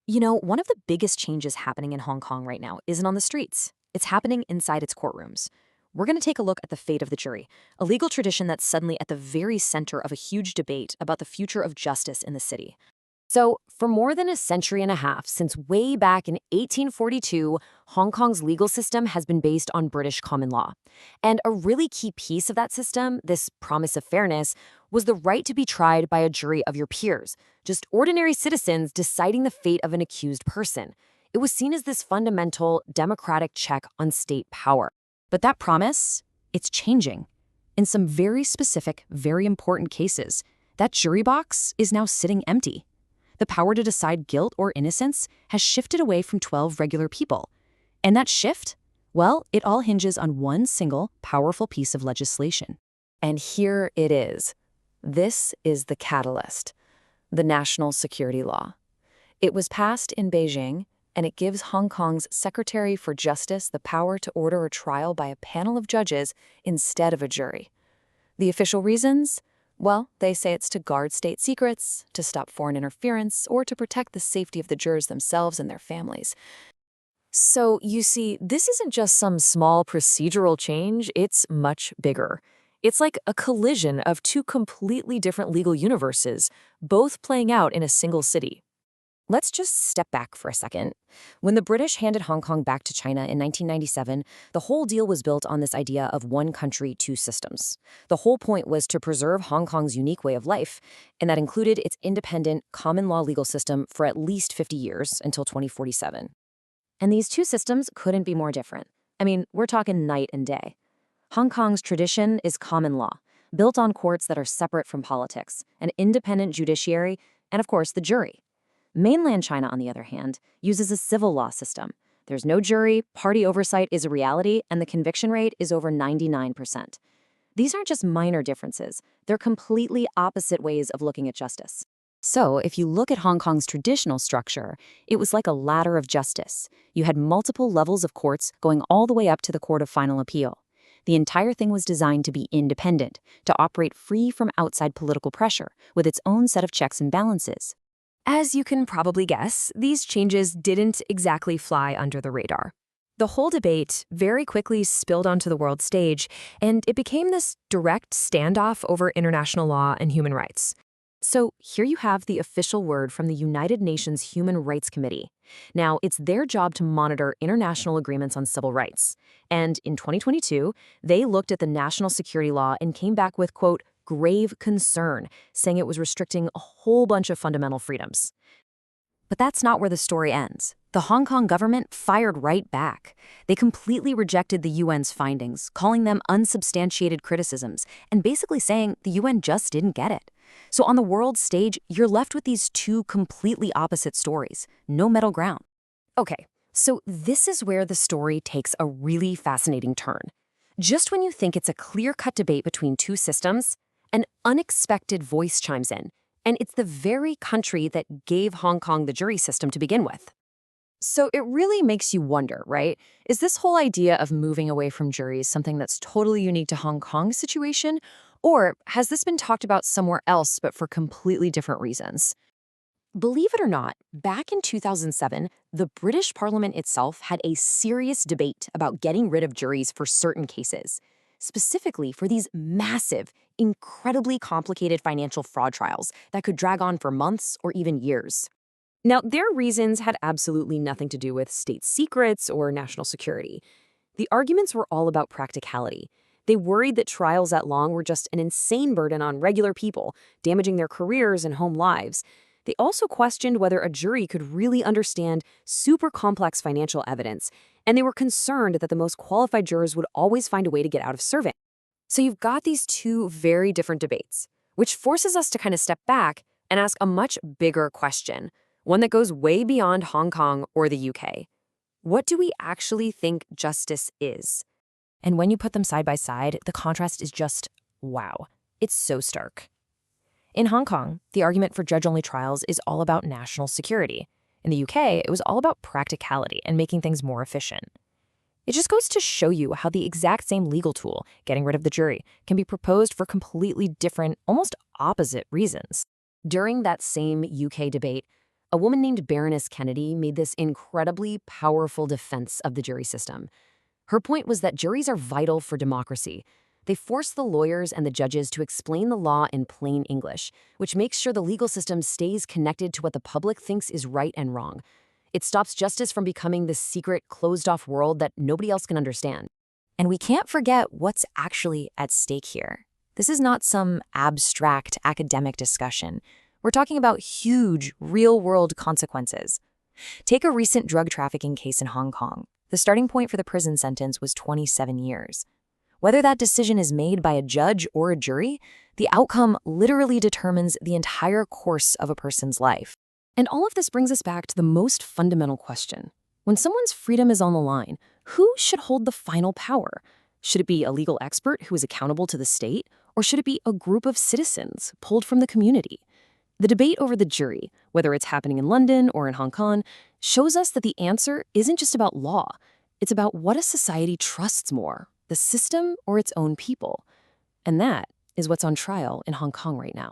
You know, one of the biggest changes happening in Hong Kong right now isn't on the streets. It's happening inside its courtrooms. We're going to take a look at the fate of the jury, a legal tradition that's suddenly at the very center of a huge debate about the future of justice in the city. So, for more than a century and a half, since way back in 1842, Hong Kong's legal system has been based on British common law. And a really key piece of that system, this promise of fairness, was the right to be tried by a jury of your peers, just ordinary citizens deciding the fate of an accused person. It was seen as this fundamental democratic check on state power. But that promise, it's changing. In some very specific, very important cases, that jury box is now sitting empty. The power to decide guilt or innocence has shifted away from 12 regular people. And that shift? Well, it all hinges on one single, powerful piece of legislation. And here it is. This is the catalyst, the National Security Law. It was passed in Beijing, and it gives Hong Kong's Secretary for Justice the power to order a trial by a panel of judges instead of a jury. The official reasons? Well, they say it's to guard state secrets, to stop foreign interference, or to protect the safety of the jurors themselves and their families. So, you see, this isn't just some small procedural change, it's much bigger. It's like a collision of two completely different legal universes, both playing out in a single city. Let's just step back for a second. When the British handed Hong Kong back to China in 1997, the whole deal was built on this idea of one country, two systems. The whole point was to preserve Hong Kong's unique way of life, and that included its independent common law legal system for at least 50 years until 2047. And these two systems couldn't be more different. I mean, we're talking night and day. Hong Kong's tradition is common law, built on courts that are separate from politics, an independent judiciary, and of course, the jury. Mainland China, on the other hand, uses a civil law system. There's no jury, party oversight is a reality, and the conviction rate is over 99%. These aren't just minor differences. They're completely opposite ways of looking at justice. So, if you look at Hong Kong's traditional structure, it was like a ladder of justice. You had multiple levels of courts going all the way up to the Court of Final Appeal. The entire thing was designed to be independent, to operate free from outside political pressure, with its own set of checks and balances. As you can probably guess, these changes didn't exactly fly under the radar. The whole debate very quickly spilled onto the world stage, and it became this direct standoff over international law and human rights. So here you have the official word from the United Nations Human Rights Committee. Now, it's their job to monitor international agreements on civil rights. And in 2022, they looked at the national security law and came back with, quote, grave concern, saying it was restricting a whole bunch of fundamental freedoms. But that's not where the story ends. The Hong Kong government fired right back. They completely rejected the UN's findings, calling them unsubstantiated criticisms, and basically saying the UN just didn't get it. So on the world stage, you're left with these two completely opposite stories, no middle ground. Okay, so this is where the story takes a really fascinating turn. Just when you think it's a clear-cut debate between two systems, an unexpected voice chimes in, and it's the very country that gave Hong Kong the jury system to begin with. So it really makes you wonder, right? Is this whole idea of moving away from juries something that's totally unique to Hong Kong's situation? Or has this been talked about somewhere else but for completely different reasons? Believe it or not, back in 2007, the British Parliament itself had a serious debate about getting rid of juries for certain cases, specifically for these massive, incredibly complicated financial fraud trials that could drag on for months or even years. Now, their reasons had absolutely nothing to do with state secrets or national security. The arguments were all about practicality. They worried that trials that long were just an insane burden on regular people, damaging their careers and home lives. They also questioned whether a jury could really understand super complex financial evidence, and they were concerned that the most qualified jurors would always find a way to get out of serving. So you've got these two very different debates, which forces us to kind of step back and ask a much bigger question, one that goes way beyond Hong Kong or the UK. What do we actually think justice is? And when you put them side by side, the contrast is just, wow. It's so stark. In Hong Kong, the argument for judge-only trials is all about national security. In the UK, it was all about practicality and making things more efficient. It just goes to show you how the exact same legal tool, getting rid of the jury, can be proposed for completely different, almost opposite reasons. During that same UK debate, A woman named Baroness Kennedy made this incredibly powerful defense of the jury system. Her point was that juries are vital for democracy. They force the lawyers and the judges to explain the law in plain English, which makes sure the legal system stays connected to what the public thinks is right and wrong. It stops justice from becoming this secret, closed-off world that nobody else can understand. And we can't forget what's actually at stake here. This is not some abstract academic discussion. We're talking about huge, real-world consequences. Take a recent drug trafficking case in Hong Kong. The starting point for the prison sentence was 27 years. Whether that decision is made by a judge or a jury, the outcome literally determines the entire course of a person's life. And all of this brings us back to the most fundamental question. When someone's freedom is on the line, who should hold the final power? Should it be a legal expert who is accountable to the state, or should it be a group of citizens pulled from the community? The debate over the jury, whether it's happening in London or in Hong Kong, shows us that the answer isn't just about law. It's about what a society trusts more, the system or its own people. And that is what's on trial in Hong Kong right now.